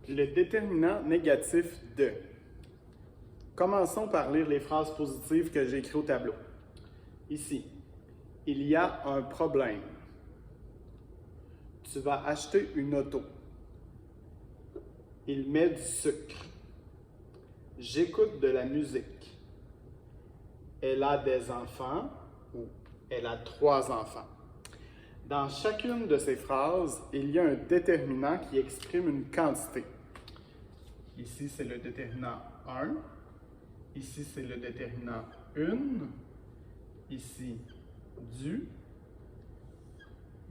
le déterminant négatif de. Commençons par lire les phrases positives que j'ai écrites au tableau. Ici, il y a un problème. Tu vas acheter une auto. Il met du sucre. J'écoute de la musique. Elle a des enfants ou elle a 3 enfants. Dans chacune de ces phrases, il y a un déterminant qui exprime une quantité. Ici, c'est le déterminant 1. Ici, c'est le déterminant une. Ici, du,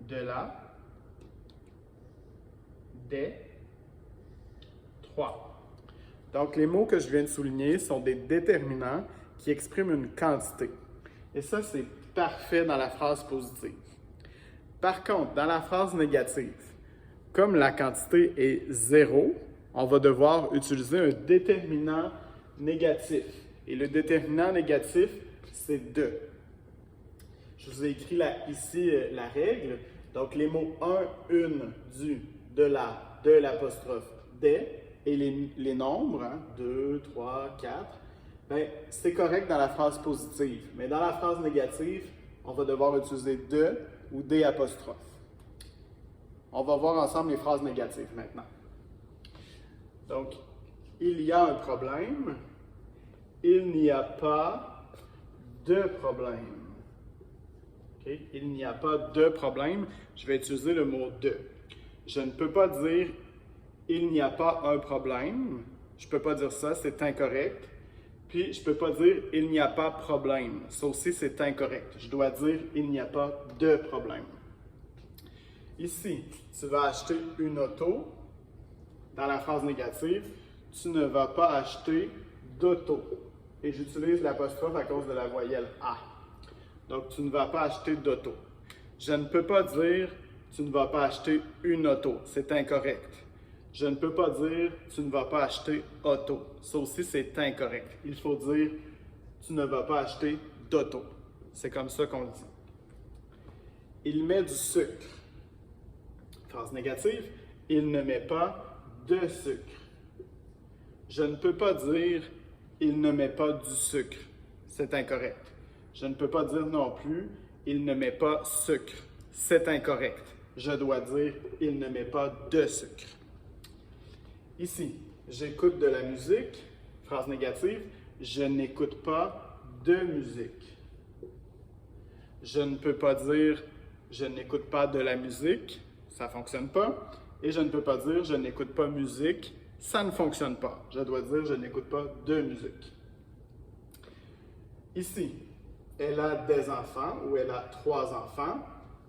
de la, des, 3. Donc, les mots que je viens de souligner sont des déterminants qui expriment une quantité. Et ça, c'est parfait dans la phrase positive. Par contre, dans la phrase négative, comme la quantité est 0, on va devoir utiliser un déterminant négatif. Et le déterminant négatif, c'est de. Je vous ai écrit ici la règle. Donc, les mots 1, une, du, de la, de l'apostrophe, des, et les nombres, 2, 3, 4, ben, c'est correct dans la phrase positive. Mais dans la phrase négative, on va devoir utiliser de ou des apostrophes. On va voir ensemble les phrases négatives maintenant. Donc, il y a un problème. Il n'y a pas de problème. Okay? Il n'y a pas de problème. Je vais utiliser le mot de. Je ne peux pas dire il n'y a pas un problème. Je ne peux pas dire ça, c'est incorrect. Puis, je ne peux pas dire il n'y a pas problème. Ça aussi, c'est incorrect. Je dois dire il n'y a pas de problème. Ici, tu vas acheter une auto. Dans la phrase négative, tu ne vas pas acheter d'auto. Et j'utilise l'apostrophe à cause de la voyelle A. Donc, tu ne vas pas acheter d'auto. Je ne peux pas dire tu ne vas pas acheter une auto. C'est incorrect. Je ne peux pas dire tu ne vas pas acheter auto. Ça aussi, c'est incorrect. Il faut dire tu ne vas pas acheter d'auto. C'est comme ça qu'on le dit. Il met du sucre. Phrase négative. Il ne met pas de sucre. Je ne peux pas dire il ne met pas du sucre. C'est incorrect. Je ne peux pas dire non plus il ne met pas sucre. C'est incorrect. Je dois dire il ne met pas de sucre. Ici, j'écoute de la musique. Phrase négative. Je n'écoute pas de musique. Je ne peux pas dire je n'écoute pas de la musique. Ça ne fonctionne pas. Et je ne peux pas dire je n'écoute pas musique. Ça ne fonctionne pas. Je dois dire je n'écoute pas de musique. Ici, elle a des enfants ou elle a 3 enfants.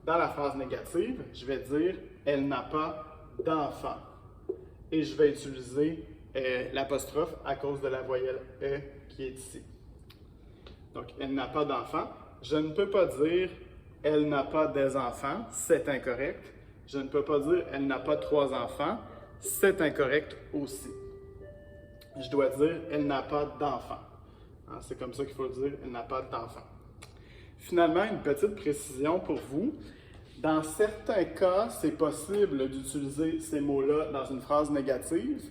Dans la phrase négative, je vais dire elle n'a pas d'enfants. Et je vais utiliser l'apostrophe à cause de la voyelle E qui est ici. Donc, elle n'a pas d'enfants. Je ne peux pas dire elle n'a pas des enfants. C'est incorrect. Je ne peux pas dire elle n'a pas 3 enfants. C'est incorrect aussi. Je dois dire elle n'a pas d'enfants. Hein, c'est comme ça qu'il faut dire elle n'a pas d'enfants. Finalement, une petite précision pour vous. Dans certains cas, c'est possible d'utiliser ces mots-là dans une phrase négative,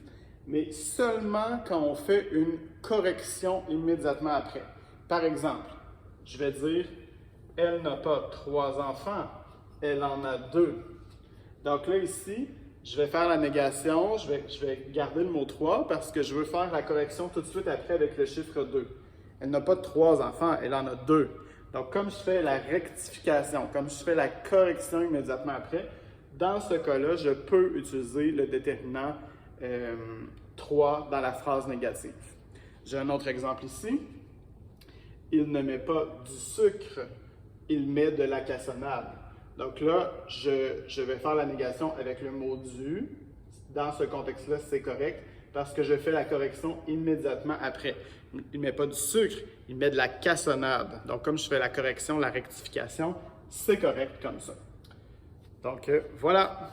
mais seulement quand on fait une correction immédiatement après. Par exemple, je vais dire « Elle n'a pas 3 enfants, elle en a 2 ». Donc là, ici, je vais faire la négation, je vais garder le mot 3 parce que je veux faire la correction tout de suite après avec le chiffre 2. Elle n'a pas 3 enfants, elle en a 2. Donc, comme je fais la rectification, comme je fais la correction immédiatement après, dans ce cas-là, je peux utiliser le déterminant 3 dans la phrase négative. J'ai un autre exemple ici. Il ne met pas du sucre, il met de la cassonade. Donc là, je vais faire la négation avec le mot du. Dans ce contexte-là, c'est correct parce que je fais la correction immédiatement après. Il ne met pas du sucre, il met de la cassonade. Donc, comme je fais la correction, la rectification, c'est correct comme ça. Donc, voilà.